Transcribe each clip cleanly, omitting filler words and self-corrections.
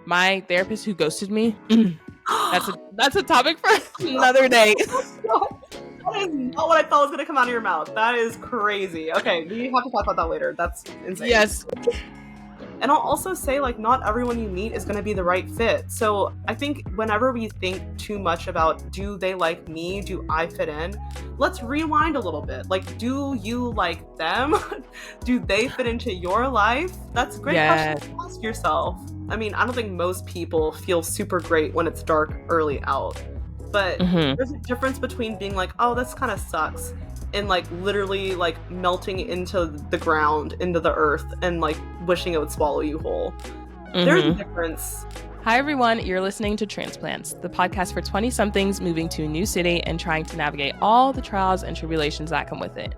My therapist who ghosted me. That's a topic for another day. That is not what I thought was going to come out of your mouth. That is crazy. Okay, we have to talk about that later. That's insane. Yes. And I'll also say, like, not everyone you meet is going to be the right fit. So I think whenever we think too much about, do they like me? Do I fit in? Let's rewind a little bit. Like, do you like them? Do they fit into your life? That's a great question to ask yourself. I mean, I don't think most people feel super great when it's dark early out. But there's a difference between being like, oh, this kind of sucks, and like literally like melting into the ground, into the earth, and like wishing it would swallow you whole. There's a difference. Hi everyone, you're listening to Transplants, the podcast for 20-somethings moving to a new city and trying to navigate all the trials and tribulations that come with it.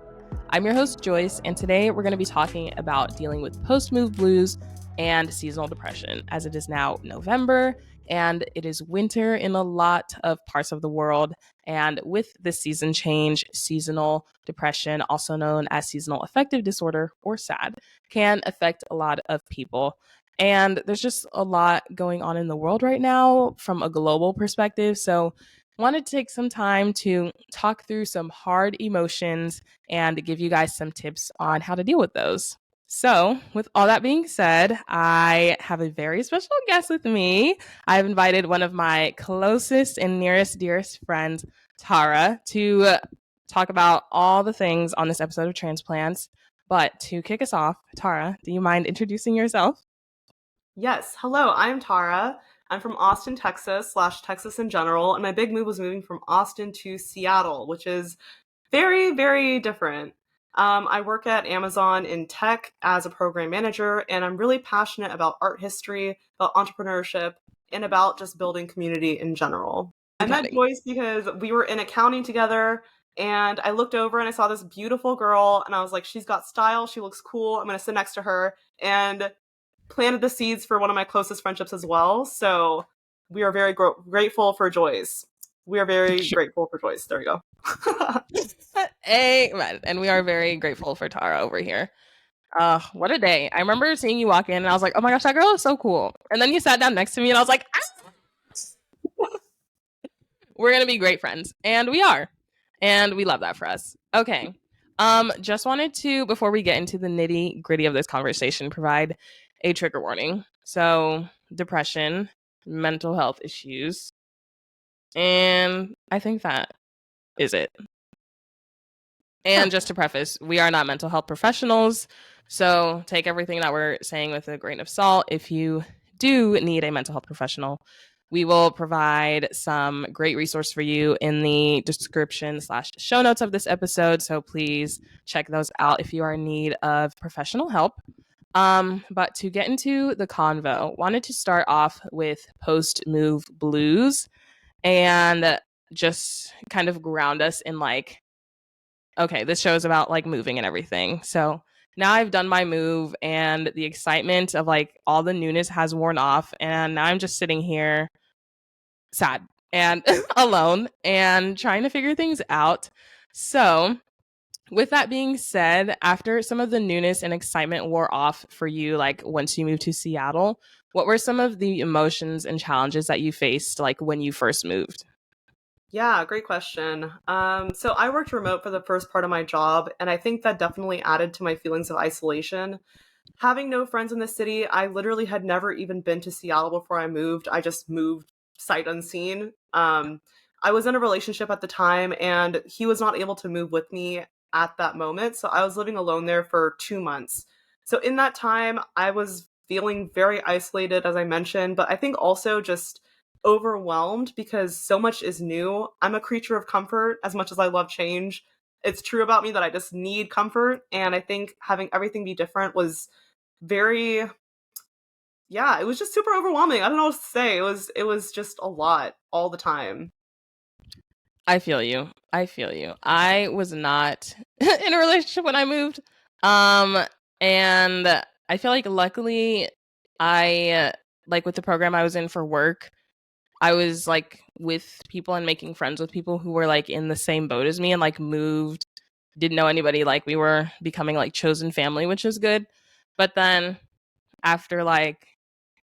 I'm your host Joyce, and today we're going to be talking about dealing with post-move blues and seasonal depression, as it is now November and it is winter in a lot of parts of the world. And with this season change, seasonal depression, also known as seasonal affective disorder or SAD, can affect a lot of people. And there's just a lot going on in the world right now from a global perspective. So I wanted to take some time to talk through some hard emotions and give you guys some tips on how to deal with those. So, with all that being said, I have a very special guest with me. I've invited one of my closest and nearest, dearest friends, Tara, to talk about all the things on this episode of Transplants. But to kick us off, Tara, do you mind introducing yourself? Yes. Hello, I'm Tara. I'm from Austin, Texas, / Texas in general. And my big move was moving from Austin to Seattle, which is very, very different. I work at Amazon in tech as a program manager, and I'm really passionate about art history, about entrepreneurship, and about just building community in general. I met Joyce because we were in accounting together, and I looked over and I saw this beautiful girl, and I was like, she's got style, she looks cool, I'm going to sit next to her, and planted the seeds for one of my closest friendships as well. So we are very grateful for Joyce. We are very grateful for Joyce. There we go. Amen. And we are very grateful for Tara over here. What a day. I remember seeing you walk in and I was like, oh my gosh, that girl is so cool. And then you sat down next to me and I was like, we're going to be great friends. And we are. And we love that for us. Okay. Just wanted to, before we get into the nitty gritty of this conversation, provide a trigger warning. So depression, mental health issues. And I think that is it. And just to preface, we are not mental health professionals, so take everything that we're saying with a grain of salt. If you do need a mental health professional, we will provide some great resource for you in the description / show notes of this episode, so please check those out if you are in need of professional help. But to get into the convo, wanted to start off with post-move blues and just kind of ground us in like, okay, this show is about like moving and everything. So now I've done my move and the excitement of like all the newness has worn off. And now I'm just sitting here sad and alone and trying to figure things out. So with that being said, after some of the newness and excitement wore off for you, like once you moved to Seattle, what were some of the emotions and challenges that you faced like when you first moved? Yeah, great question. So I worked remote for the first part of my job, and I think that definitely added to my feelings of isolation. Having no friends in the city, I literally had never even been to Seattle before I moved. I just moved sight unseen. I was in a relationship at the time, and he was not able to move with me at that moment. So I was living alone there for 2 months. So in that time, I was feeling very isolated, as I mentioned, but I think also just overwhelmed because so much is new. I'm a creature of comfort as much as I love change. It's true about me that I just need comfort. And I think having everything be different was very, yeah, it was just super overwhelming. I don't know what to say. It was just a lot all the time. I feel you. I was not in a relationship when I moved. And I feel like luckily I like with the program I was in for work, I was like with people and making friends with people who were like in the same boat as me and like moved, didn't know anybody. Like we were becoming like chosen family, which is good. But then after like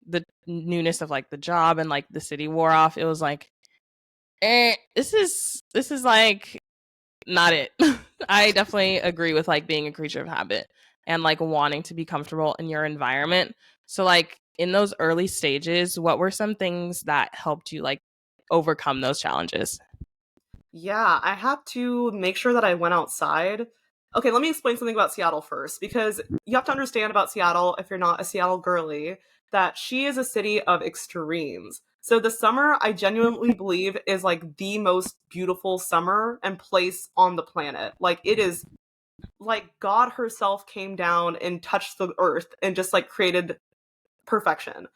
the newness of like the job and like the city wore off, it was like, this is like not it. I definitely agree with like being a creature of habit and like wanting to be comfortable in your environment. So like in those early stages, what were some things that helped you like overcome those challenges? Yeah, I had to make sure that I went outside. Okay, let me explain something about Seattle first, because you have to understand about Seattle, if you're not a Seattle girly, that she is a city of extremes. So the summer, I genuinely believe, is like the most beautiful summer and place on the planet. Like, it is like God herself came down and touched the earth and just like created perfection.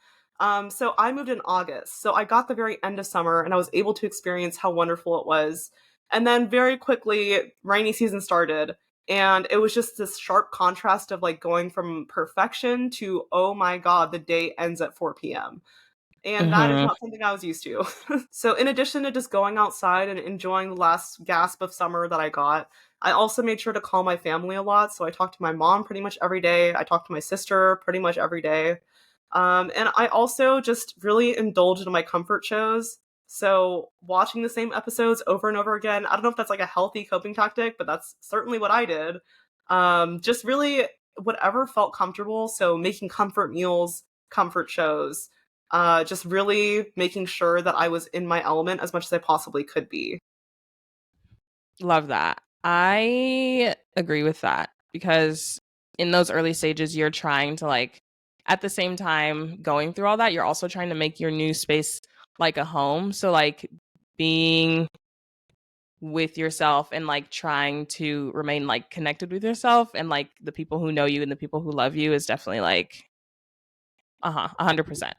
So I moved in August. So I got the very end of summer and I was able to experience how wonderful it was. And then very quickly, rainy season started. And it was just this sharp contrast of like going from perfection to, oh my God, the day ends at 4 p.m. And that is Mm-hmm. not something I was used to. So, in addition to just going outside and enjoying the last gasp of summer that I got, I also made sure to call my family a lot. So, I talked to my mom pretty much every day. I talked to my sister pretty much every day. And I also just really indulged in my comfort shows. So, watching the same episodes over and over again, I don't know if that's like a healthy coping tactic, but that's certainly what I did. Just really whatever felt comfortable. So, making comfort meals, comfort shows, just really making sure that I was in my element as much as I possibly could be. Love that. I agree with that because in those early stages, you're trying to like, at the same time going through all that, you're also trying to make your new space like a home. So, like, being with yourself and like trying to remain like connected with yourself and like the people who know you and the people who love you is definitely like, 100%.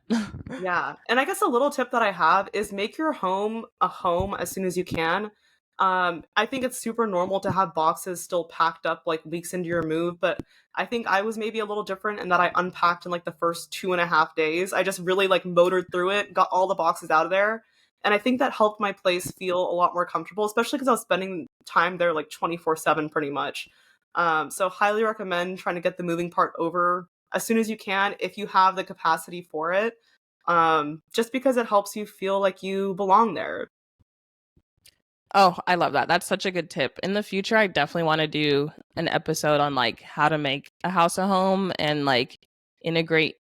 Yeah. And I guess a little tip that I have is make your home a home as soon as you can. I think it's super normal to have boxes still packed up like weeks into your move, but I think I was maybe a little different in that I unpacked in like the first 2.5 days. I just really like motored through it, got all the boxes out of there. And I think that helped my place feel a lot more comfortable, especially because I was spending time there like 24/7 pretty much. So highly recommend trying to get the moving part over as soon as you can if you have the capacity for it, just because it helps you feel like you belong there. Oh, I love that. That's such a good tip. In the future, I definitely want to do an episode on like how to make a house a home and like integrate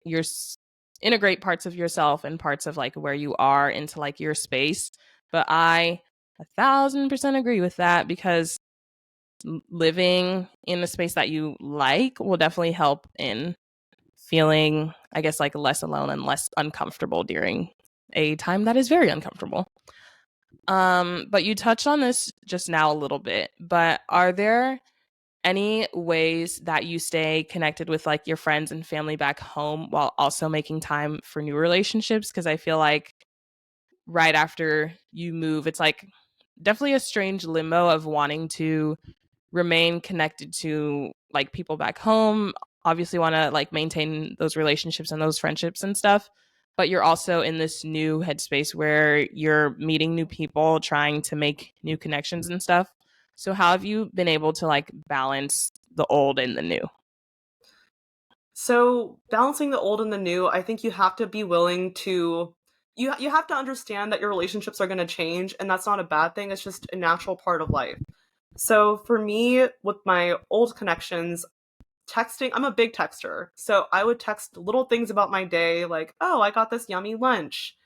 integrate parts of yourself and parts of like where you are into like your space. But I 1,000% agree with that because living in a space that you like will definitely help in feeling, I guess, like less alone and less uncomfortable during a time that is very uncomfortable. But you touched on this just now a little bit, but are there any ways that you stay connected with like your friends and family back home while also making time for new relationships? Because I feel like right after you move, it's like definitely a strange limbo of wanting to remain connected to like people back home, obviously want to like maintain those relationships and those friendships and stuff, but you're also in this new headspace where you're meeting new people, trying to make new connections and stuff. So how have you been able to like balance the old and the new? So, balancing the old and the new, I think you have to be willing to you have to understand that your relationships are going to change, and that's not a bad thing. It's just a natural part of life. So, for me with my old connections, texting, I'm a big texter. So, I would text little things about my day like, "Oh, I got this yummy lunch."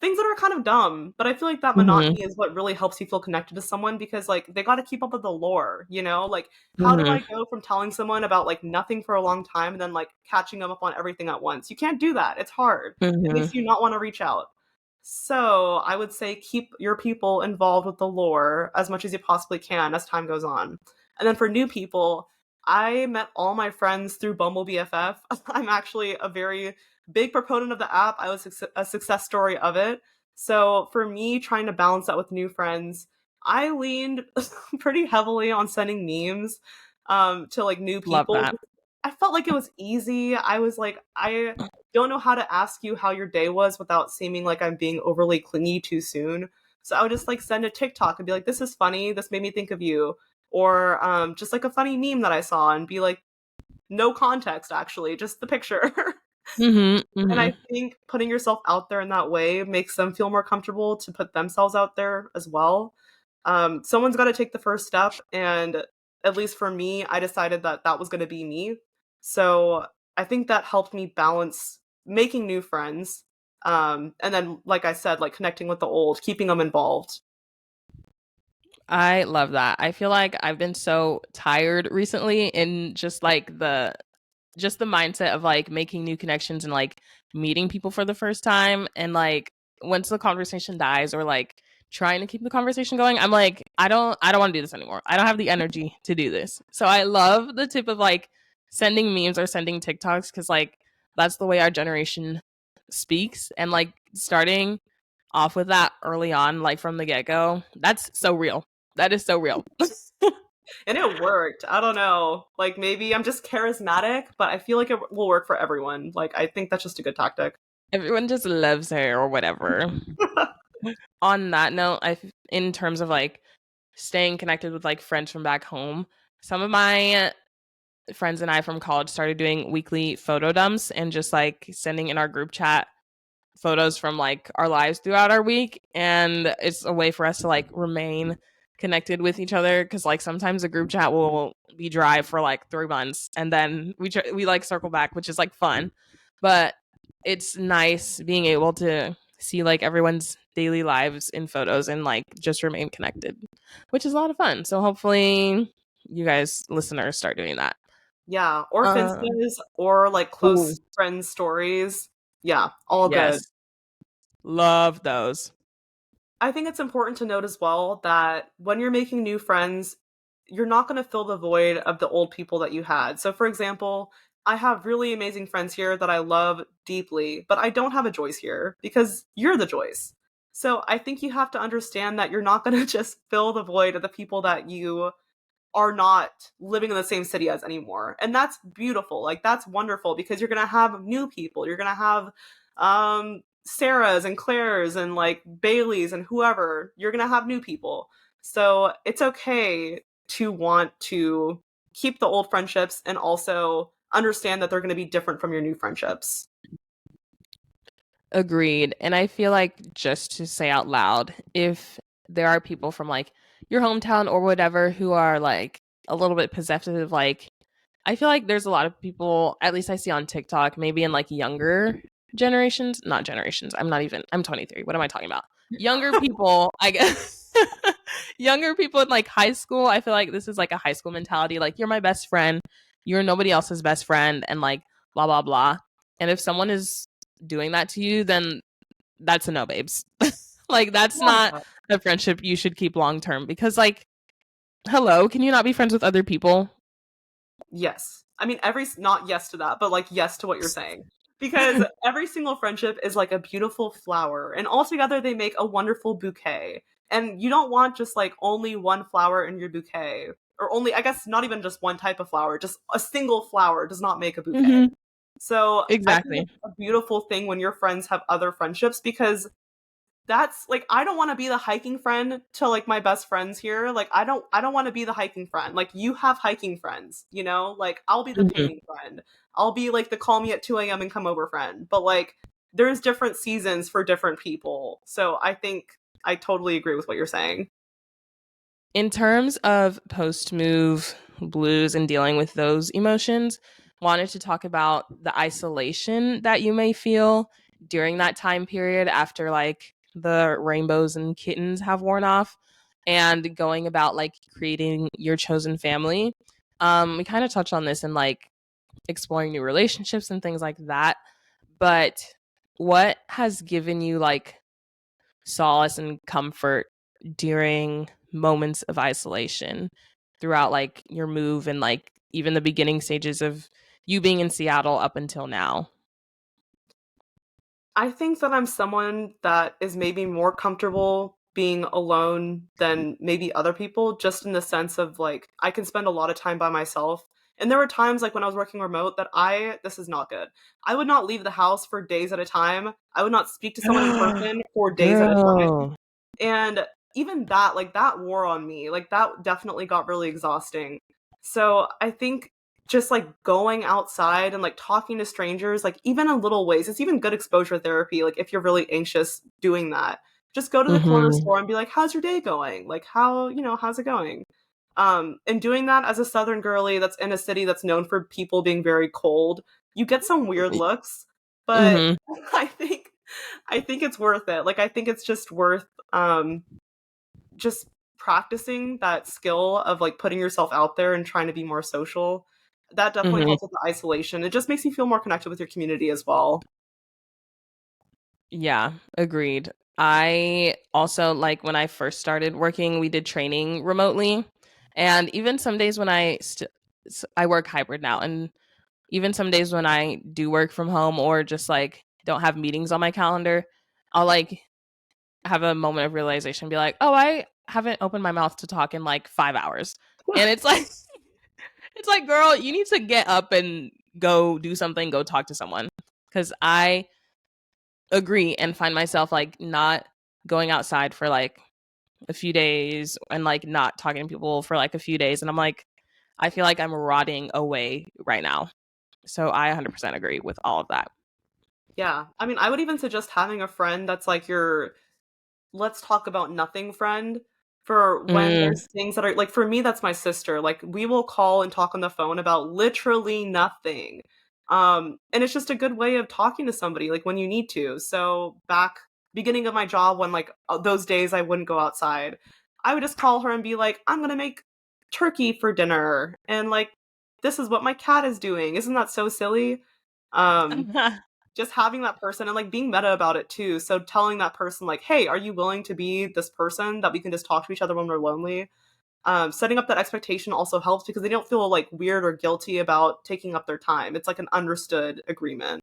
Things that are kind of dumb, but I feel like that Mm-hmm. monotony is what really helps you feel connected to someone because like they got to keep up with the lore, you know? Like how do I Mm-hmm. go from telling someone about like nothing for a long time and then like catching them up on everything at once? You can't do that. It's hard. It makes Mm-hmm. you not want to reach out. So, I would say keep your people involved with the lore as much as you possibly can as time goes on. And then for new people, I met all my friends through Bumble BFF. I'm actually a very big proponent of the app. I was a success story of it. So for me, trying to balance that with new friends, I leaned pretty heavily on sending memes to like new Love people. that. I felt like it was easy. I was like, I don't know how to ask you how your day was without seeming like I'm being overly clingy too soon. So I would just like send a TikTok and be like, this is funny. This made me think of you. Or just like a funny meme that I saw and be like, no context, actually, just the picture. Mhm. And I Mhm. think putting yourself out there in that way makes them feel more comfortable to put themselves out there as well. Someone's got to take the first step. And at least for me, I decided that that was going to be me. So I think that helped me balance making new friends. And then, like I said, like connecting with the old, keeping them involved. I love that. I feel like I've been so tired recently in just the mindset of like making new connections and like meeting people for the first time, and like once the conversation dies or like trying to keep the conversation going, I'm like I don't want to do this anymore. I don't have the energy to do this. So I love the tip of like sending memes or sending TikToks, cuz like that's the way our generation speaks, and like starting off with that early on, like from the get-go, that's so real. That is so real. And it worked. I don't know. Like maybe I'm just charismatic, but I feel like it will work for everyone. Like I think that's just a good tactic. Everyone just loves her or whatever. On that note, in terms of like staying connected with like friends from back home, some of my friends and I from college started doing weekly photo dumps and just like sending in our group chat photos from like our lives throughout our week, and it's a way for us to like remain connected with each other, because like sometimes the group chat will be dry for like 3 months and then we like circle back, which is like fun, but it's nice being able to see like everyone's daily lives in photos and like just remain connected, which is a lot of fun. So hopefully you guys listeners start doing that. Yeah, or uh finstas or like Ooh, close friend stories. Yeah, all good. yes, love those. I think it's important to note as well that when you're making new friends, you're not going to fill the void of the old people that you had. So, for example, I have really amazing friends here that I love deeply, but I don't have a Joyce here because you're the Joyce. So, I think you have to understand that you're not going to just fill the void of the people that you are not living in the same city as anymore. And that's beautiful. Like that's wonderful because you're going to have new people. You're going to have Sarah's and Claire's and like Bailey's and whoever. You're going to have new people. So it's okay to want to keep the old friendships and also understand that they're going to be different from your new friendships. Agreed. And I feel like, just to say out loud, if there are people from like your hometown or whatever who are like a little bit possessive, like I feel like there's a lot of people, at least I see on TikTok, maybe in like younger generations, not generations. I'm 23. What am I talking about? Younger people, I guess. Younger people in like high school, I feel like this is like a high school mentality. Like, you're my best friend, you're nobody else's best friend, and like blah, blah, blah. And if someone is doing that to you, then that's a no, babes. Like, that's not Yeah. a friendship you should keep long term, because, like, hello, can you not be friends with other people? Yes. I mean, not yes to that, but like yes to what you're saying. Because every single friendship is like a beautiful flower, and altogether they make a wonderful bouquet. And you don't want just like only one flower in your bouquet, or only, I guess, not even just one type of flower, just a single flower does not make a bouquet. Hmm. So I think Exactly. it's a beautiful thing when your friends have other friendships because that's like I don't want to be the hiking friend to like my best friends here. Like I don't want to be the hiking friend. Like you have hiking friends, you know? Like I'll be the Hmm. painting friend. I'll be like the call me at 2 a.m. and come over friend. But like there's different seasons for different people. So I think I totally agree with what you're saying. In terms of post move blues and dealing with those emotions, wanted to talk about the isolation that you may feel during that time period after like the rainbows and kittens have worn off, and going about like creating your chosen family. We kind of touched on this in like exploring new relationships and things like that. But what has given you like solace and comfort during moments of isolation throughout like your move and like even the beginning stages of you being in Seattle up until now? I think that I'm someone that is maybe more comfortable being alone than maybe other people, just in the sense of like I can spend a lot of time by myself. And there were times like when I was working remote that this is not good. I would not leave the house for days at a time. I would not speak to someone in person for days at a time. Girl. And even that, like that wore on me. Like that definitely got really exhausting. So I think just like going outside and like talking to strangers, like even in little ways. It's even good exposure therapy. Like if you're really anxious doing that, just go to the corner Mm-hmm. store and be like, how's your day going? Like how's it going? And doing that as a Southern girly that's in a city that's known for people being very cold, you get some weird looks, but Mm-hmm. I think I think it's worth it. Like I think it's just worth just practicing that skill of like putting yourself out there and trying to be more social. That definitely Mm-hmm. helps with the isolation. It just makes you feel more connected with your community as well. Yeah, agreed. I also like when I first started working, we did training remotely. And even some days when I work hybrid now, and even some days when I do work from home or just like don't have meetings on my calendar, I'll like have a moment of realization, be like, "Oh, I haven't opened my mouth to talk in like 5 hours." And it's like it's like, "Girl, you need to get up and go do something, go talk to someone." Cuz I agree and find myself like not going outside for like a few days and like not talking to people for like a few days, and I'm like I feel like I'm rotting away right now. So I 100% agree with all of that. Yeah. I mean, I would even suggest having a friend that's like your let's talk about nothing friend for when Mm, there's things that are like for me that's my sister. Like we will call and talk on the phone about literally nothing. And it's just a good way of talking to somebody like when you need to. So back beginning of my job when like those days I wouldn't go outside, I would just call her and be like, "I'm going to make turkey for dinner." And like this is what my cat is doing. Isn't that so silly? Um just having that person and like being meta about it too. So telling that person like, "Hey, are you willing to be this person that we can just talk to each other when we're lonely?" Setting up that expectation also helps because they don't feel like weird or guilty about taking up their time. It's like an understood agreement.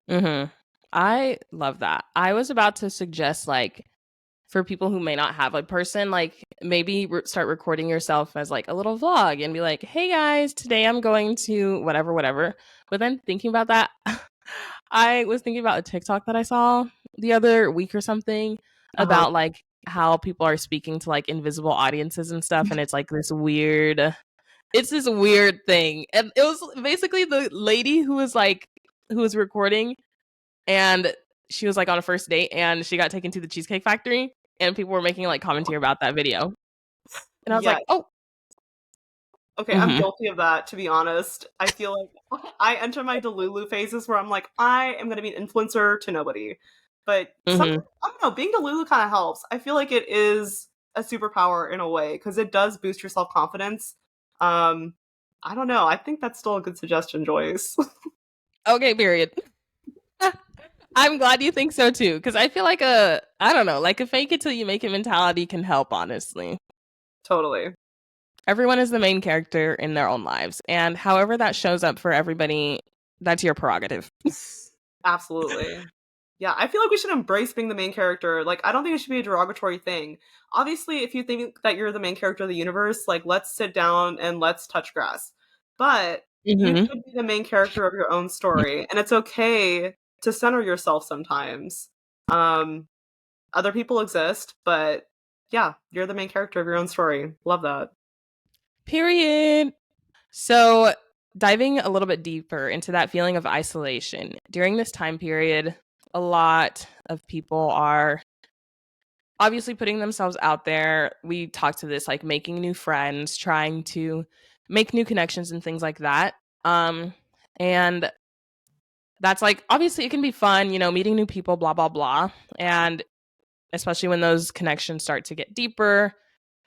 mhm. I love that. I was about to suggest like for people who may not have a person, like maybe start recording yourself as like a little vlog and be like, "Hey guys, today I'm going to whatever, whatever." But then thinking about that, I was thinking about a TikTok that I saw the other week or something Uh-huh. about like how people are speaking to like invisible audiences and stuff, and it's this weird thing. And it was basically the lady who was recording, and she was like on a first date and she got taken to the Cheesecake Factory, and people were making like commentary about that video. And I was Yeah. like, "Oh, Okay, I'm mhm. guilty of that, to be honest. I feel like I enter my Delulu phases where I'm like, I am gonna be an influencer to nobody. But some Mhm. I don't know, being Delulu kind of helps. I feel like it is a superpower in a way, because it does boost your self-confidence. Um, I don't know. I think that's still a good suggestion, Joyce. Okay, period." I'm glad you think so too, because I feel like I don't know, like a fake it till you make it mentality can help, honestly. Totally. Everyone is the main character in their own lives, and however that shows up for everybody, that's your prerogative. Absolutely. Yeah, I feel like we should embrace being the main character. Like, I don't think it should be a derogatory thing. Obviously, if you think that you're the main character of the universe, like, let's sit down and let's touch grass. But you Mhm. should be the main character of your own story, and it's okay to center yourself sometimes. Um, Other people exist, but yeah, you're the main character of your own story. Love that. Period. So, diving a little bit deeper into that feeling of isolation, during this time period, a lot of people are obviously putting themselves out there. We talked to this like making new friends, trying to make new connections and things like that. And that's like obviously it can be fun, meeting new people, blah blah blah. And especially when those connections start to get deeper,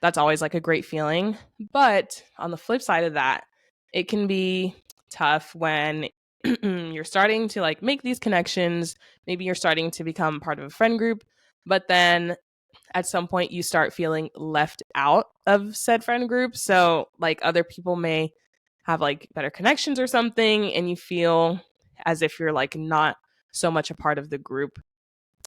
that's always like a great feeling. But on the flip side of that, it can be tough when you're starting to like make these connections. Maybe you're starting to become part of a friend group, but then at some point you start feeling left out of said friend group. So, like, other people may have like better connections or something, and you feel as if you're like not so much a part of the group.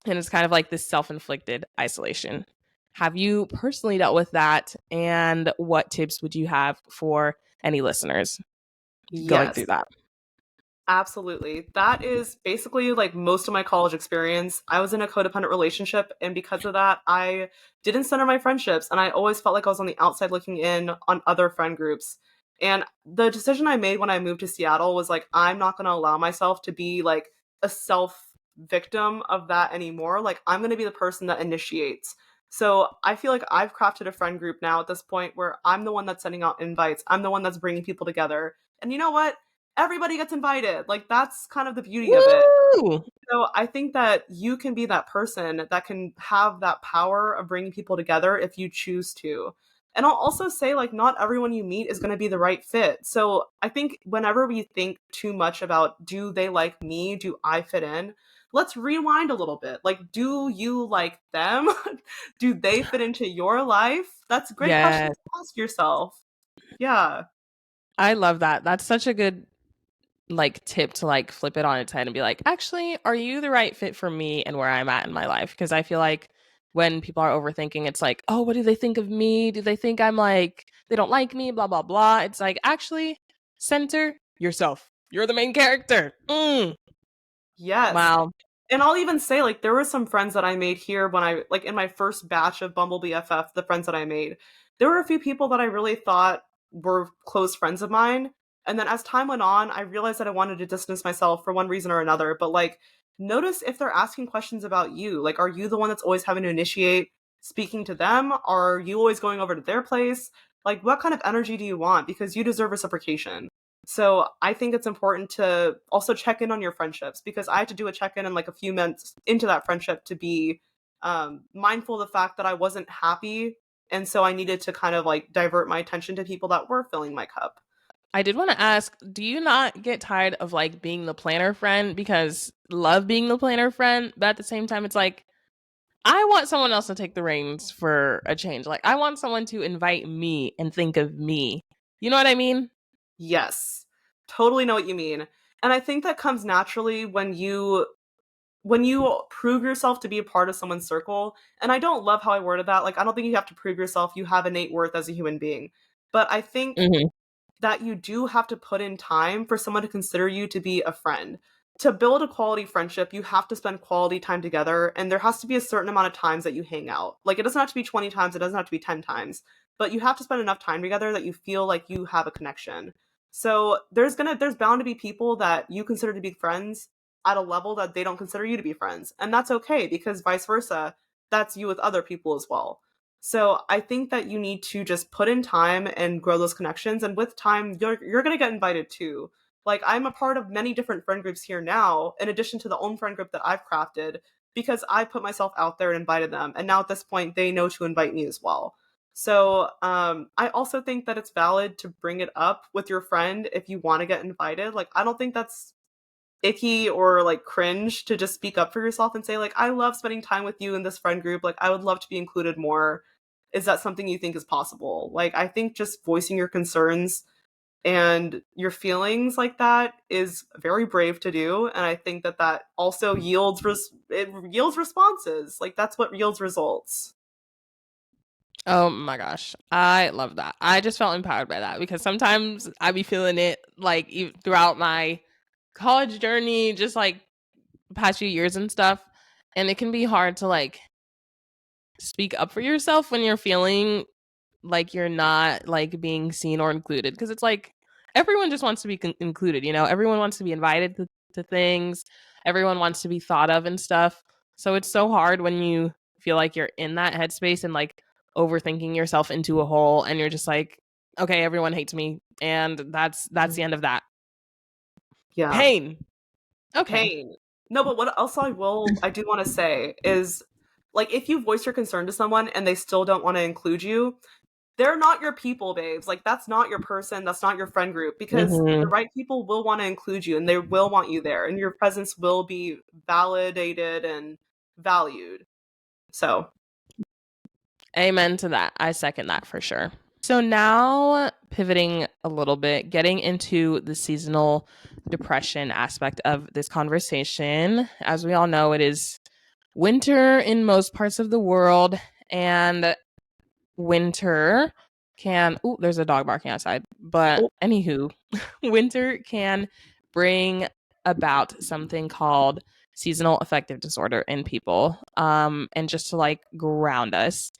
And it's kind of like this self inflicted isolation. Have you personally dealt with that? And what tips would you have for any listeners going Yes. through that? Absolutely. That is basically like most of my college experience. I was in a codependent relationship, and because of that, I didn't center my friendships, and I always felt like I was on the outside looking in on other friend groups. And the decision I made when I moved to Seattle was like, I'm not going to allow myself to be like a self victim of that anymore. Like, I'm going to be the person that initiates. So I feel like I've crafted a friend group now at this point where I'm the one that's sending out invites. I'm the one that's bringing people together. And you know what? Everybody gets invited. Like, that's kind of the beauty of it. Woo! So I think that you can be that person that can have that power of bringing people together if you choose to. And I'll also say, like, not everyone you meet is going to be the right fit. So I think whenever we think too much about, do they like me? Do I fit in? Let's rewind a little bit. Like, do you like them? Do they fit into your life? That's a great question Yes. to ask yourself. Yeah. I love that. That's such a good like tip to like flip it on its head and be like, actually, are you the right fit for me and where I'm at in my life? Because I feel like when people are overthinking, it's like, oh, what do they think of me? Do they think I'm like, they don't like me? Blah, blah, blah. It's like, actually, center yourself. You're the main character. Yes. Wow. And I'll even say, like, there were some friends that I made here when I, like, in my first batch of Bumble BFF, the friends that I made, there were a few people that I really thought were close friends of mine. And then as time went on, I realized that I wanted to distance myself for one reason or another. But, like, notice if they're asking questions about you. Like, are you the one that's always having to initiate speaking to them? Are you always going over to their place? Like, what kind of energy do you want? Because you deserve reciprocation. So I think it's important to also check in on your friendships because I had to do a check in like a few months into that friendship to be mindful of the fact that I wasn't happy. And so I needed to kind of like divert my attention to people that were filling my cup. I did want to ask, do you not get tired of like being the planner friend? Because love being the planner friend, but at the same time, it's like, I want someone else to take the reins for a change. Like, I want someone to invite me and think of me. You know what I mean? Yes, totally know what you mean. And I think that comes naturally when you prove yourself to be a part of someone's circle. And I don't love how I worded that. Like, I don't think you have to prove yourself. You have innate worth as a human being. But I think Hmm. that you do have to put in time for someone to consider you to be a friend. To build a quality friendship, you have to spend quality time together, and there has to be a certain amount of times that you hang out. Like, it doesn't have to be 20 times, it doesn't have to be 10 times, but you have to spend enough time together that you feel like you have a connection. So there's bound to be people that you consider to be friends at a level that they don't consider you to be friends. And that's okay because vice versa, that's you with other people as well. So I think that you need to just put in time and grow those connections. And with time, you're gonna get invited too. Like I'm a part of many different friend groups here now, in addition to the own friend group that I've crafted, because I put myself out there and invited them. And now at this point, they know to invite me as well. So I also think that it's valid to bring it up with your friend if you want to get invited. Like I don't think that's icky or like cringe to just speak up for yourself and say like I love spending time with you in this friend group, like I would love to be included more. Is that something you think is possible? Like I think just voicing your concerns and your feelings like that is very brave to do, and I think that that also it yields responses. Like that's what yields results. Oh my gosh. I love that. I just felt empowered by that because sometimes I be feeling it like throughout my college journey, just like past few years and stuff. And it can be hard to like speak up for yourself when you're feeling like you're not like being seen or included because it's like everyone just wants to be included, you know, everyone wants to be invited to things, everyone wants to be thought of and stuff. So it's so hard when you feel like you're in that headspace and like overthinking yourself into a hole and you're just like, okay, everyone hates me and that's the end of that. Yeah. Pain. Okay. Pain. No, but what else I do want to say is like if you voice your concern to someone and they still don't want to include you, they're not your people, babes. Like that's not your person, that's not your friend group because the Hmm. right people will want to include you and they will want you there and your presence will be validated and valued. So, Amen to that. I second that for sure. So now pivoting a little bit, getting into the seasonal depression aspect of this conversation. As we all know, it is winter in most parts of the world, and winter can, oh, there's a dog barking outside. But oh, anywho, winter can bring about something called seasonal affective disorder in people. And just to like ground us,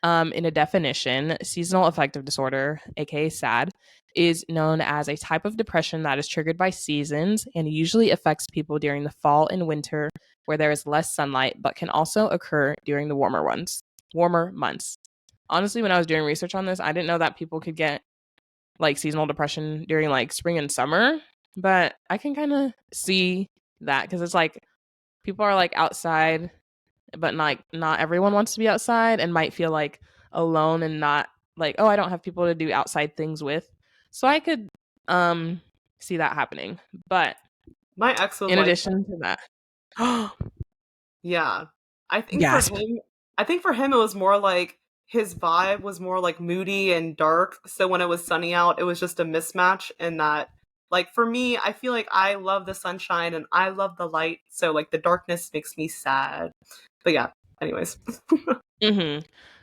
In a definition, seasonal affective disorder, aka SAD, is known as a type of depression that is triggered by seasons and usually affects people during the fall and winter where there is less sunlight, but can also occur during the warmer months. Honestly, when I was doing research on this, I didn't know that people could get like seasonal depression during like spring and summer, but I can kind of see that because it's like people are like outside, but like not everyone wants to be outside and might feel like alone and not like, oh, I don't have people to do outside things with. So I could see that happening. But My ex was in like, addition to that, yeah. I think for gasp. him I think for him it was more like his vibe was more like moody and dark. So when it was sunny out, it was just a mismatch in that like for me, I feel like I love the sunshine and I love the light. So like the darkness makes me sad. But yeah, anyways. Hmm.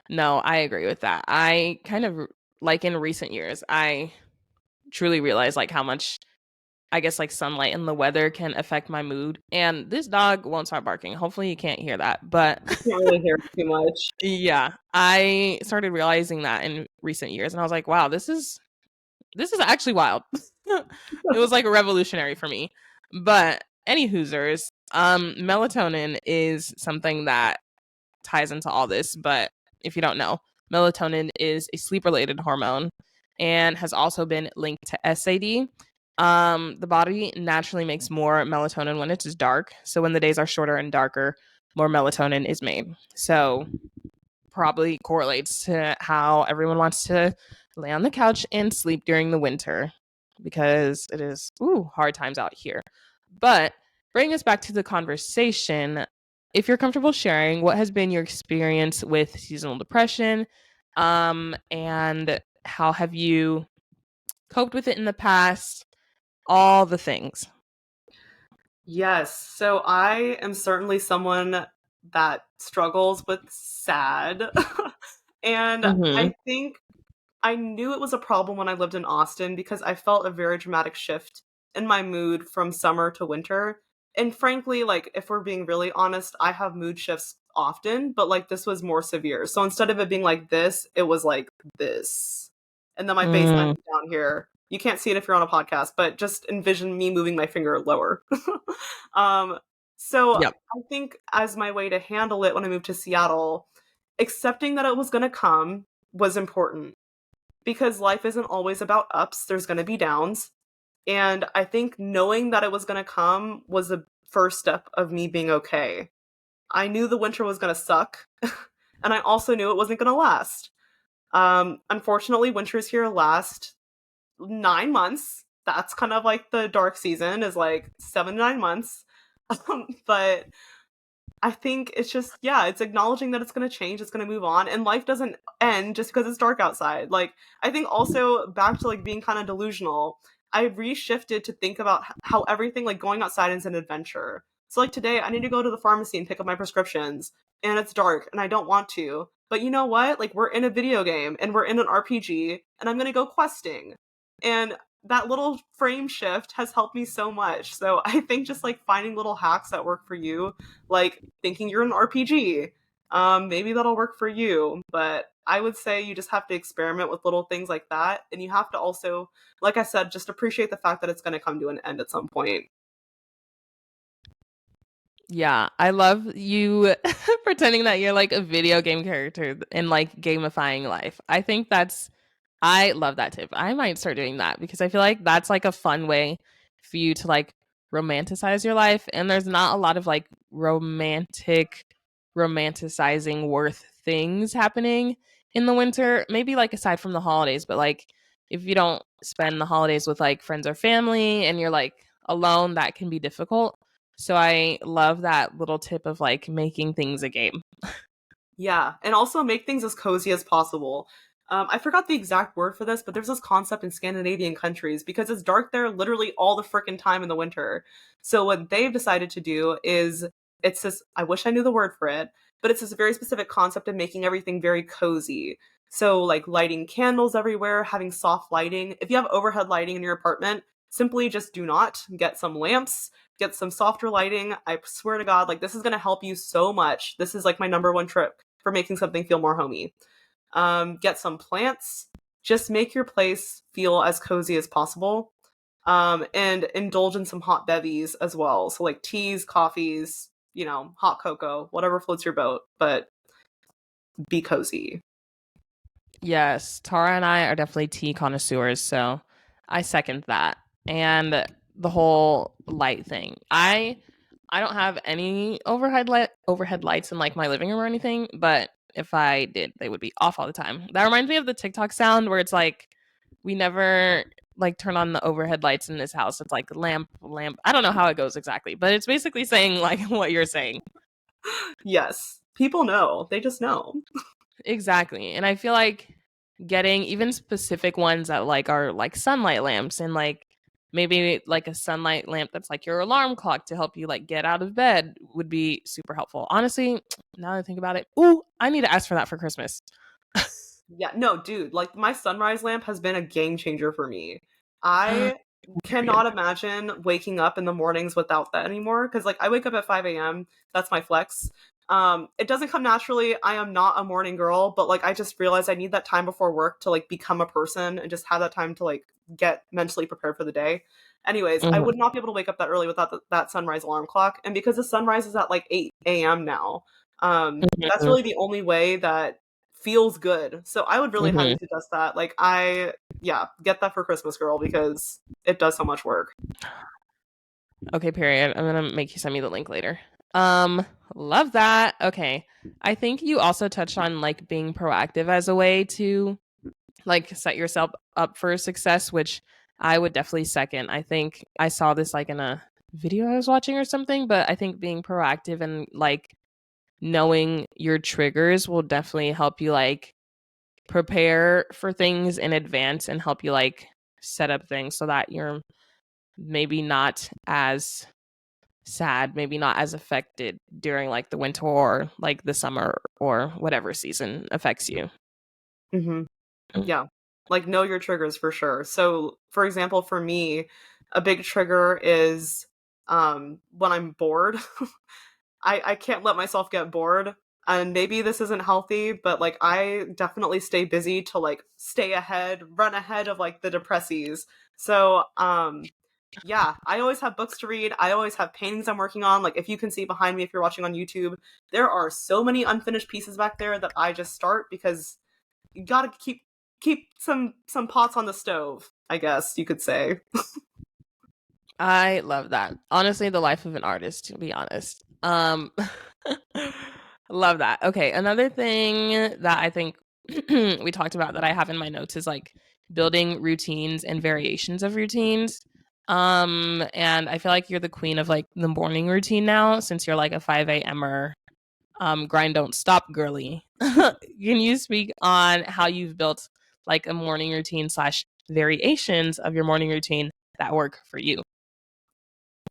No, I agree with that. I kind of like in recent years, I truly realized like how much I guess like sunlight and the weather can affect my mood. And this dog won't stop barking. Hopefully you can't hear that. But You can't really hear too much. yeah, I started realizing that in recent years and I was like, wow, this is actually wild. It was like a revolutionary for me. But any hoosers, melatonin is something that ties into all this. But if you don't know, melatonin is a sleep related hormone and has also been linked to SAD. The body naturally makes more melatonin when it's dark. So when the days are shorter and darker, more melatonin is made. So probably correlates to how everyone wants to lay on the couch and sleep during the winter because it is hard times out here. But bring us back to the conversation. If you're comfortable sharing, what has been your experience with seasonal depression? And how have you coped with it in the past? All the things. Yes. So I am certainly someone that struggles with sad. And Mm-hmm. I think I knew it was a problem when I lived in Austin because I felt a very dramatic shift in my mood from summer to winter. And frankly, like if we're being really honest, I have mood shifts often, but like this was more severe. So instead of it being like this, it was like this. And then my baseline Mm, is down here. You can't see it if you're on a podcast, but just envision me moving my finger lower. um, so yep. I think as my way to handle it when I moved to Seattle, accepting that it was going to come was important because life isn't always about ups, there's going to be downs. And I think knowing that it was going to come was the first step of me being okay. I knew the winter was going to suck, and I also knew it wasn't going to last. Unfortunately, winters here last 9 months. That's kind of like the dark season, is like 7 to 9 months. But I think it's just, yeah, it's acknowledging that it's going to change, it's going to move on, and life doesn't end just because it's dark outside. Like, I think also back to like being kind of delusional, I reshifted to think about how everything, like going outside is an adventure. So, like today, I need to go to the pharmacy and pick up my prescriptions, and it's dark, and I don't want to. But you know what? Like, we're in a video game, and we're in an RPG, and I'm going to go questing. And that little frame shift has helped me so much. So, I think just like finding little hacks that work for you, like thinking you're an RPG. Maybe that'll work for you, but I would say you just have to experiment with little things like that. And you have to also, like I said, just appreciate the fact that it's going to come to an end at some point. Yeah, I love you pretending that you're like a video game character and like gamifying life. I love that tip. I might start doing that because I feel like that's like a fun way for you to like romanticize your life. And there's not a lot of like romanticizing worth things happening in the winter. Maybe like aside from the holidays, but like if you don't spend the holidays with like friends or family and you're like alone, that can be difficult. So I love that little tip of like making things a game. Yeah, and also make things as cozy as possible. I forgot the exact word for this, but there's this concept in Scandinavian countries because it's dark there literally all the freaking time in the winter. So what they've decided to do is it's this, I wish I knew the word for it, but it's this very specific concept of making everything very cozy. So like lighting candles everywhere, having soft lighting. If you have overhead lighting in your apartment, simply just do not get some lamps, get some softer lighting. I swear to God, like this is going to help you so much. This is like my number one trick for making something feel more homey. Get some plants. Just make your place feel as cozy as possible. And indulge in some hot bevies as well. So like teas, coffees, hot cocoa, whatever floats your boat, but be cozy. Yes, Tara and I are definitely tea connoisseurs, so I second that. And the whole light thing. I don't have any overhead lights in like my living room or anything, but if I did, they would be off all the time. That reminds me of the TikTok sound where it's like we never like turn on the overhead lights in this house. It's like lamp. I don't know how it goes exactly, but it's basically saying like what you're saying. Yes, people know. They just know. Exactly. And I feel like getting even specific ones that like are like sunlight lamps and like maybe like a sunlight lamp that's like your alarm clock to help you like get out of bed would be super helpful. Honestly, now that I think about it, ooh, I need to ask for that for Christmas. Yeah, no, dude, like my sunrise lamp has been a game changer for me. I Period. cannot imagine waking up in the mornings without that anymore because like I wake up at 5 a.m. That's my flex. It doesn't come naturally. I am not a morning girl, but like I just realized I need that time before work to like become a person and just have that time to like get mentally prepared for the day. Anyways, I Mhm, would not be able to wake up that early without that sunrise alarm clock. And because the sunrise is at like 8 a.m. now, that's mhm, really the only way that feels good. So I would really highly mhm. suggest that. Like yeah, get that for Christmas, girl, because it does so much work. Okay, period. I'm gonna make you send me the link later. Um, love that. Okay. I think you also touched on like being proactive as a way to like set yourself up for success, which I would definitely second. I think I saw this like in a video I was watching or something, but I think being proactive and like knowing your triggers will definitely help you like prepare for things in advance and help you like set up things so that you're maybe not as sad, maybe not as affected during like the winter or like the summer or whatever season affects you. Hmm. Yeah. Like know your triggers for sure. So for example, for me, a big trigger is when I'm bored. I can't let myself get bored. And maybe this isn't healthy, but like I definitely stay busy to like stay ahead, run ahead of like the depressies. So yeah, I always have books to read. I always have paintings I'm working on. Like if you can see behind me if you're watching on YouTube, there are so many unfinished pieces back there that I just start because you got to keep some pots on the stove, I guess you could say. I love that. Honestly, the life of an artist, to be honest. Love that. Okay, another thing that I think we talked about that I have in my notes is like building routines and variations of routines. And I feel like you're the queen of like the morning routine now since you're like a 5 a.m.er grind don't stop girly. Can you speak on how you've built like a morning routine slash variations of your morning routine that work for you?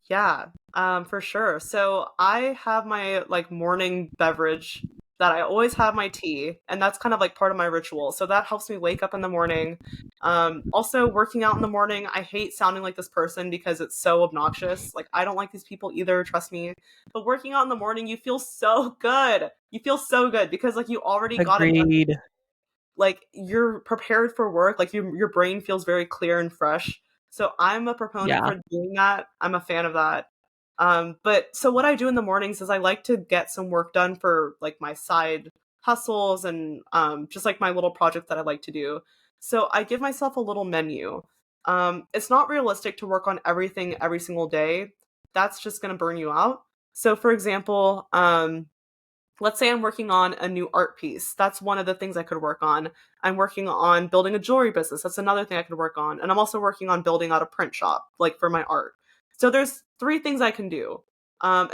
Yeah, for sure. So I have my like morning beverage that I always have my tea, and that's kind of like part of my ritual. So that helps me wake up in the morning. Also working out in the morning, I hate sounding like this person because it's so obnoxious. Like I don't like these people either, trust me. But working out in the morning, you feel so good. You feel so good because like you already got it done. Agreed. Like you're prepared for work, like your brain feels very clear and fresh. So I'm a proponent Yeah. for doing that. I'm a fan of that. But so what I do in the mornings is I like to get some work done for like my side hustles and just like my little project that I like to do. So I give myself a little menu. It's not realistic to work on everything every single day. That's just going to burn you out. So for example, let's say I'm working on a new art piece. That's one of the things I could work on. I'm working on building a jewelry business. That's another thing I could work on. And I'm also working on building out a print shop, like for my art. So there's three things I can do. And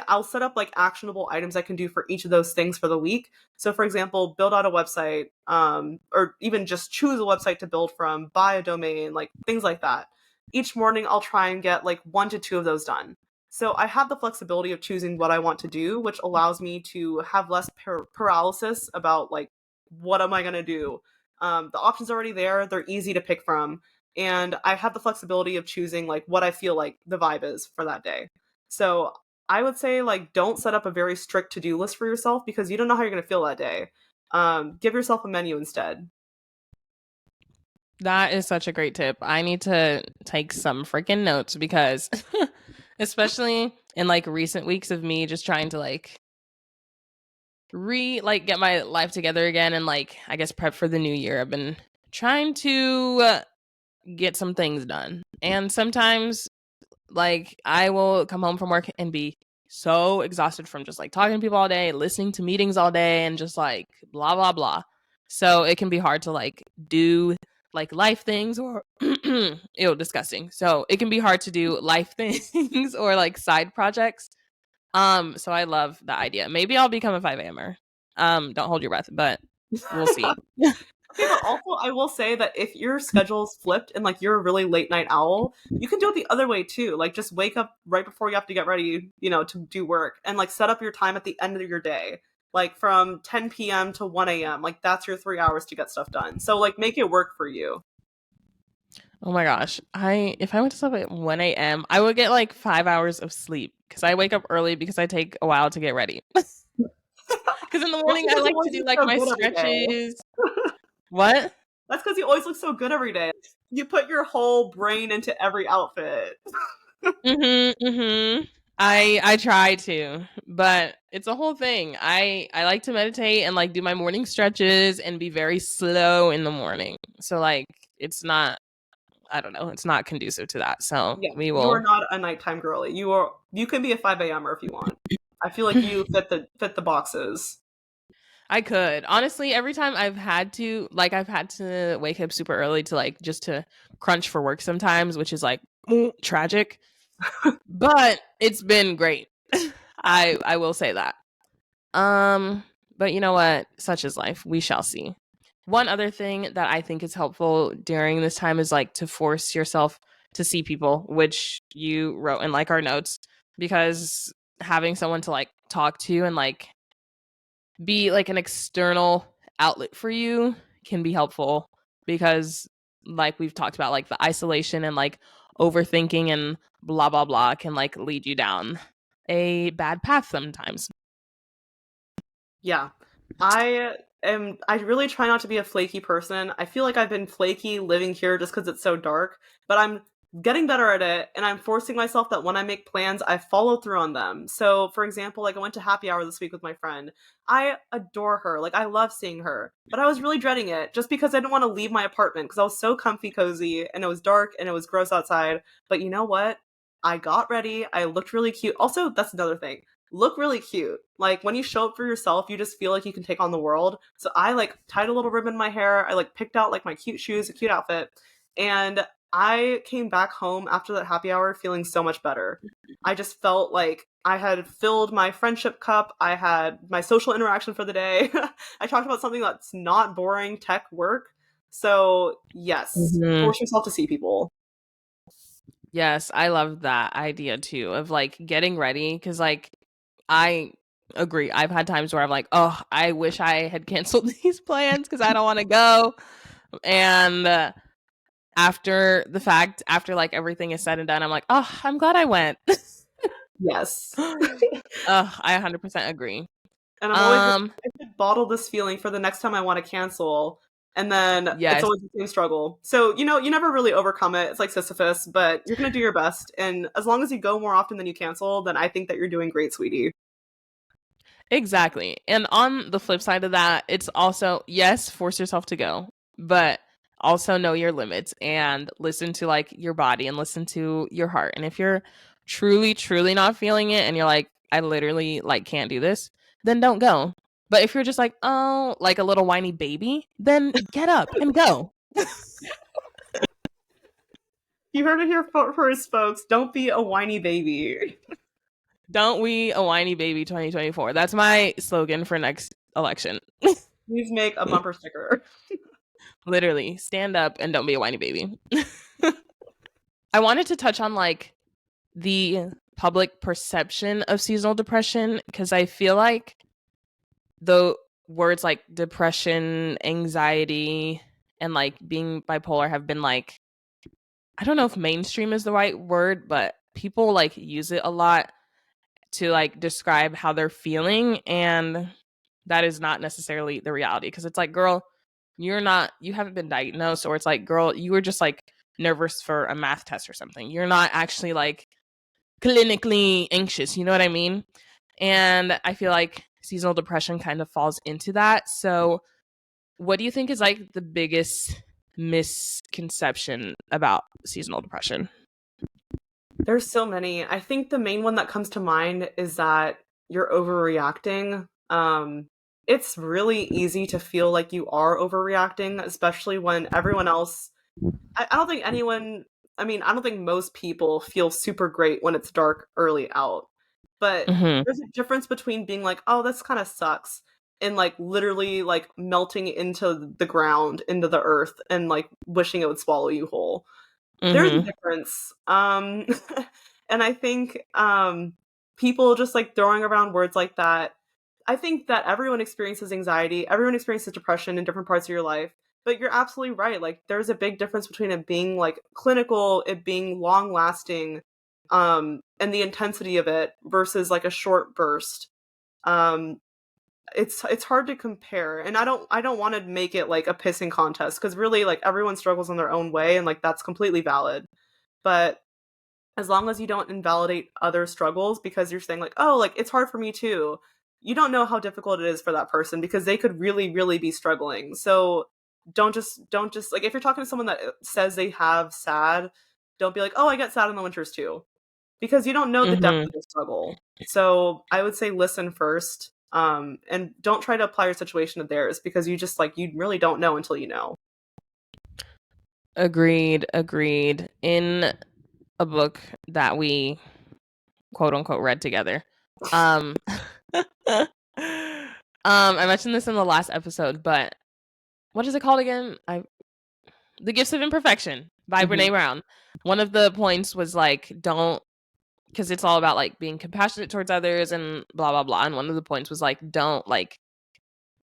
I'll set up like actionable items I can do for each of those things for the week. So for example, build out a website, or even just choose a website to build from, buy a domain, like things like that. Each morning I'll try and get like 1 to 2 of those done. So I have the flexibility of choosing what I want to do, which allows me to have less paralysis about like what am I going to do. The options are already there; they're easy to pick from, and I have the flexibility of choosing like what I feel like the vibe is for that day. So I would say like don't set up a very strict to do list for yourself because you don't know how you're going to feel that day. Give yourself a menu instead. That is such a great tip. I need to take some freaking notes because especially in like recent weeks of me just trying to like get my life together again and like I guess prep for the new year. I've been trying to get some things done. And sometimes like I will come home from work and be so exhausted from just like talking to people all day, listening to meetings all day and just like blah blah blah. So it can be hard to like do like life things or ew disgusting. So it can be hard to do life things or like side projects. So I love the idea. Maybe I'll become a 5 a.m.er. Don't hold your breath, but we'll see. Okay, but also I will say that if your schedule's flipped and like you're a really late night owl, you can do it the other way too. Like just wake up right before you have to get ready, to do work and like set up your time at the end of your day. Like from 10 p.m. to 1 a.m. Like that's your 3 hours to get stuff done. So like make it work for you. Oh my gosh. If I went to sleep at 1 a.m., I would get like 5 hours of sleep because I wake up early because I take a while to get ready. Because in the Well, morning that's I because you like to always do look like so my good every day. stretches. What? That's because you always look so good every day. You put your whole brain into every outfit. Mm-hmm. I try to, but it's a whole thing. I like to meditate and like do my morning stretches and be very slow in the morning. So like it's not I don't know, it's not conducive to that. So Yeah, we you are will not a nighttime girly. You can be a 5 a.m.er if you want. I feel like you fit the boxes. I could. Honestly, every time I've had to wake up super early to like just to crunch for work sometimes, which is like tragic, but it's been great. I will say that. Um, but you know what? Such is life. We shall see. One other thing that I think is helpful during this time is like to force yourself to see people, which you wrote in like our notes, because having someone to like talk to and like be like an external outlet for you can be helpful because like we've talked about like the isolation and like overthinking and blah blah blah can like lead you down a bad path sometimes. Yeah. I really try not to be a flaky person. I feel like I've been flaky living here just because it's so dark, but I'm getting better at it and I'm forcing myself that when I make plans, I follow through on them. So, for example, like I went to happy hour this week with my friend. I adore her. Like I love seeing her, but I was really dreading it just because I didn't want to leave my apartment because I was so comfy cozy and it was dark and it was gross outside. But you know what? I got ready. I looked really cute. Also, that's another thing, look really cute. Like when you show up for yourself, you just feel like you can take on the world. So I like tied a little ribbon in my hair. I like picked out like my cute shoes, a cute outfit, and I came back home after that happy hour feeling so much better. I just felt like I had filled my friendship cup. I had my social interaction for the day. I talked about something that's not boring tech work. So, yes, Mhm. force yourself to see people. Yes, I love that idea too of like getting ready because like I agree. I've had times where I'm like, oh, I wish I had canceled these plans because I don't want to go. And after the fact, after like everything is said and done, I'm like, oh, I'm glad I went. Yes. I 100% agree. And I'm always like, Um, I should bottle this feeling for the next time I want to cancel. And then it's yes, always the same struggle. So, you never really overcome it. It's like Sisyphus, but you're going to do your best. And as long as you go more often than you cancel, then I think that you're doing great, sweetie. exactly. And on the flip side of that, it's also, yes, force yourself to go, but also know your limits and listen to like your body and listen to your heart. And if you're truly, truly not feeling it and you're like, I literally like can't do this, then don't go. But if you're just like, oh, like a little whiny baby, then get up and go. You heard it here first, folks. Don't be a whiny baby. Don't we a whiny baby 2024. That's my slogan for next election. Please make a bumper sticker. Literally, stand up and don't be a whiny baby. I wanted to touch on like the public perception of seasonal depression because I feel like the words like depression, anxiety, and like being bipolar have been like, I don't know if mainstream is the right word, but people like use it a lot to like describe how they're feeling. And that is not necessarily the reality. Because it's like, girl, you haven't been diagnosed, or it's like, girl, you were just like nervous for a math test or something. You're not actually like clinically anxious. You know what I mean? And I feel like seasonal depression kind of falls into that. So, what do you think is like the biggest misconception about seasonal depression? There's so many. I think the main one that comes to mind is that you're overreacting. It's really easy to feel like you are overreacting, especially when everyone else. I don't think anyone. I mean, I don't think most people feel super great when it's dark early out. But Mm-hmm. there's a difference between being like, "Oh, this kind of sucks," and like literally like melting into the ground, into the earth, and like wishing it would swallow you whole. There's a Mm-hmm. difference. And I think people just like throwing around words like that. I think that everyone experiences anxiety, everyone experiences depression in different parts of your life. But you're absolutely right. Like there's a big difference between it being like clinical, it being long lasting, and the intensity of it versus like a short burst. Um, it's hard to compare, and I don't want to make it like a pissing contest because really like everyone struggles in their own way, and like that's completely valid. But as long as you don't invalidate other struggles because you're saying like, oh, like it's hard for me too, you don't know how difficult it is for that person because they could really really be struggling. So don't just like if you're talking to someone that says they have sad, don't be like, oh, I get sad in the winters too, because you don't know the depth Mm-hmm. of the struggle. So I would say listen first, and don't try to apply your situation to theirs because you just like you really don't know until you know. Agreed. Agreed. In a book that we quote unquote read together, um, I mentioned this in the last episode, but what is it called again? The Gifts of Imperfection by Hmm. Brene Brown. One of the points was like, don't, because it's all about like being compassionate towards others and blah blah blah. And one of the points was like, don't like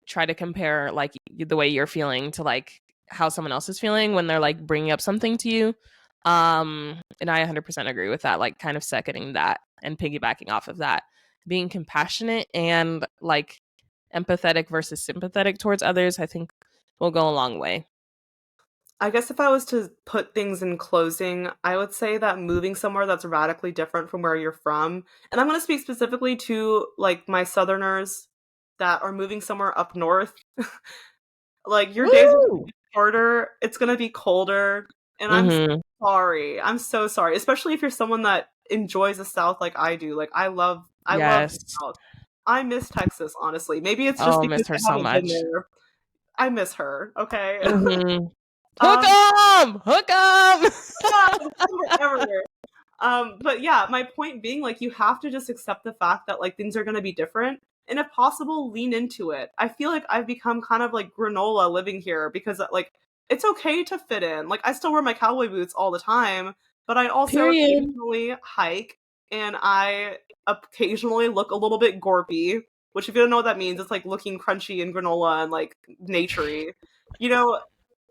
try to compare like the way you're feeling to like how someone else is feeling when they're like bringing up something to you. And I 100% agree with that, like kind of seconding that and piggybacking off of that, being compassionate and like empathetic versus sympathetic towards others, I think will go a long way. I guess if I was to put things in closing, I would say that moving somewhere that's radically different from where you're from, and I'm going to speak specifically to like my southerners that are moving somewhere up north. Like your days are gonna Woo! be shorter, it's going to be colder, and I'm Mm-hmm. sorry. I'm so sorry, especially if you're someone that enjoys the South like I do. Like I love the Yes. South. I miss Texas, honestly. Maybe it's just Oh, because missed her I so haven't been much. there. I miss her, okay? Mm-hmm. Hook um, 'em! Hook 'em! Forever. But yeah, my point being, like, you have to just accept the fact that like things are gonna be different, and if possible, lean into it. I feel like I've become kind of like granola living here because like it's okay to fit in. Like I still wear my cowboy boots all the time, but I also Period. occasionally hike, and I occasionally look a little bit gorpy. Which, if you don't know what that means, it's like looking crunchy and granola and like naturey. You know,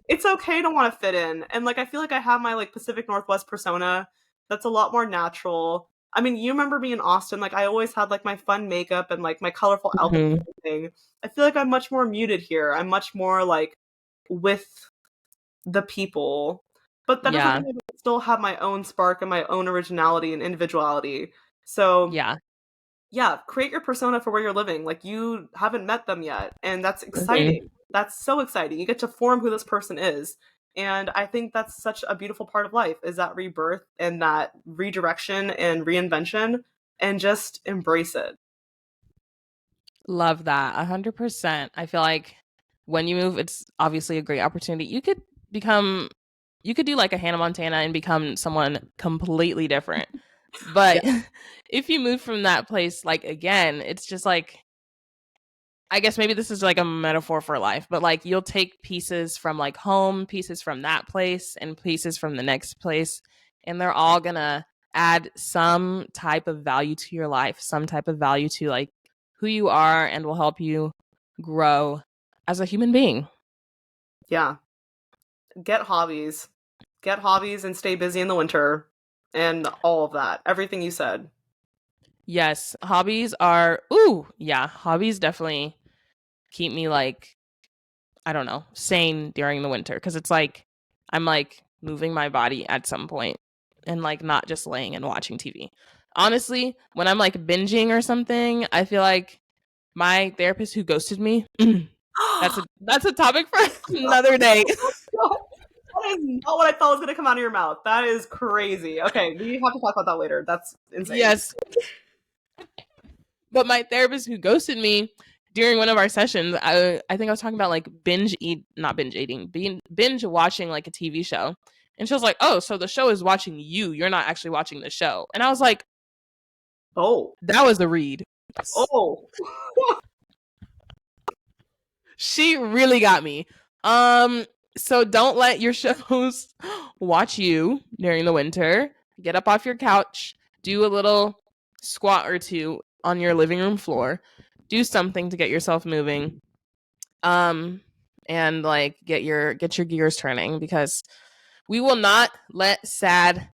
it's okay to want to fit in. And like I feel like I have my like Pacific Northwest persona that's a lot more natural. I mean, you remember me in Austin, like I always had like my fun makeup and like my colorful outfits Mm-hmm. and everything. I feel like I'm much more muted here. I'm much more like with the people. But that doesn't Yeah. mean I don't still have my own spark and my own originality and individuality. So Yeah. yeah, create your persona for where you're living. Like you haven't met them yet, and that's Mm-hmm. exciting. That's so exciting. You get to form who this person is. And I think that's such a beautiful part of life is that rebirth and that redirection and reinvention and just embrace it. Love that. 100%. I feel like when you move, it's obviously a great opportunity. Become, you could do like a Hannah Montana and become someone completely different. Yeah. But if you move from that place, like again, it's just like, I guess maybe this is like a metaphor for life, but like you'll take pieces from like home, pieces from that place, and pieces from the next place, and they're all gonna add some type of value to your life, some type of value to like who you are, and will help you grow as a human being. Yeah. Get hobbies. Get hobbies and stay busy in the winter and all of that. Everything you said. Yes, hobbies are, ooh, yeah, hobbies definitely. keep me like, I don't know, sane during the winter, because it's like I'm like moving my body at some point and like not just laying and watching TV. Honestly, when I'm like binging or something, I feel like my therapist who ghosted me, that's a topic for another day. That is not what I thought was going to come out of your mouth. That is crazy. Okay, we have to talk about that later. That's insane. Yes. But my therapist who ghosted me during one of our sessions, I think I was talking about like not binge eating, binge watching like a TV show. And she was like, "Oh, so the show is watching you. You're not actually watching the show." And I was like, "Oh, that was a read." Oh. She really got me. So don't let your shows watch you during the winter. Get up off your couch, do a little squat or two on your living room floor. Do something to get yourself moving. And like get your gears turning, because we will not let sad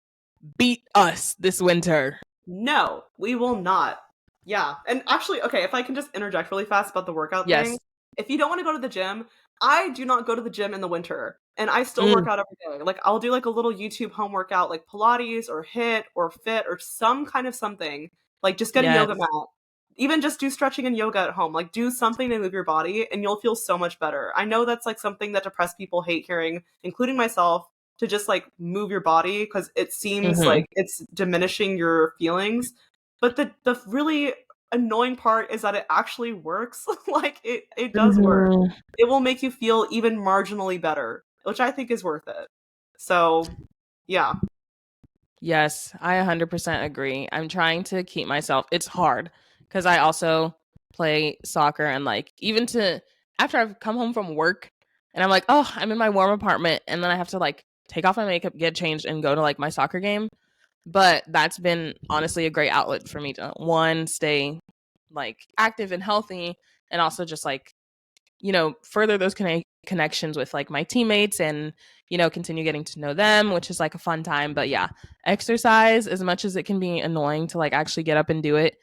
beat us this winter. No, we will not. Yeah. And actually, okay, if I can just interject really fast about the workout thing. If you don't want to go to the gym, I do not go to the gym in the winter. And I still work out every day. Like I'll do like a little YouTube home workout, like Pilates or HIIT or Fit or some kind of something. Like just get a yoga mat. Even just do stretching and yoga at home. Like do something to move your body and you'll feel so much better. I know that's like something that depressed people hate hearing, including myself, to just like move your body because it seems like it's diminishing your feelings. But the really annoying part is that it actually works. Like it does work. It will make you feel even marginally better, which I think is worth it. So yeah. Yes, I 100% agree. I'm trying to keep myself. It's hard because I also play soccer, and like even to after I've come home from work and I'm like, oh, I'm in my warm apartment, and then I have to like take off my makeup, get changed, and go to like my soccer game. But that's been honestly a great outlet for me to one, stay like active and healthy, and also just like, you know, further those connections with like my teammates and, you know, continue getting to know them, which is like a fun time. But yeah, exercise, as much as it can be annoying to like actually get up and do it,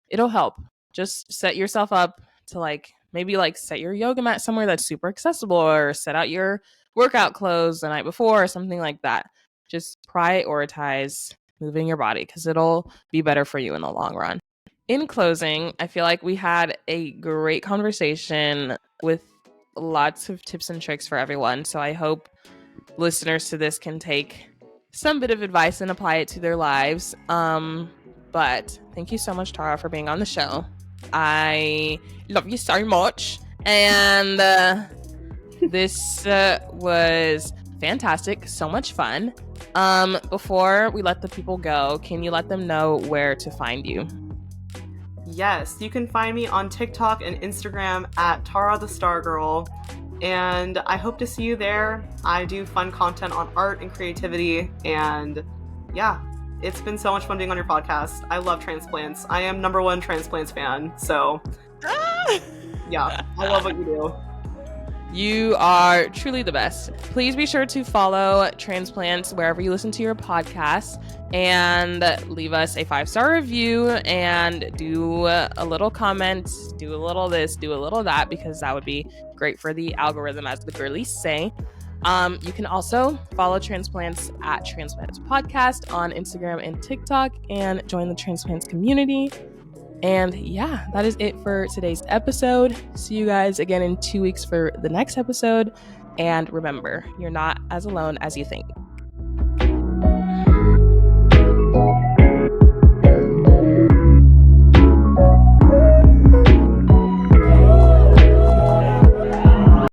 it'll help. Just set yourself up to like maybe like set your yoga mat somewhere that's super accessible, or set out your workout clothes the night before or something like that. Just prioritize moving your body because it'll be better for you in the long run. In closing, I feel like we had a great conversation with lots of tips and tricks for everyone. So I hope listeners to this can take some bit of advice and apply it to their lives. But thank you so much, Tara, for being on the show. I love you so much. And this was fantastic. So much fun. Before we let the people go, can you let them know where to find you? Yes, you can find me on TikTok and Instagram at Tara the Star Girl, and I hope to see you there. I do fun content on art and creativity, and yeah, it's been so much fun being on your podcast. I love Transplants. I am #1 Transplants fan, so yeah, I love what you do. You are truly the best. Please be sure to follow Transplants wherever you listen to your podcasts, and leave us a 5-star review and do a little comment, do a little this, do a little that, because that would be great for the algorithm, as the girlies say. You can also follow Transplants at Transplants Podcast on Instagram and TikTok, and join the Transplants community. And yeah, that is it for today's episode. See you guys again in 2 weeks for the next episode. And remember, you're not as alone as you think.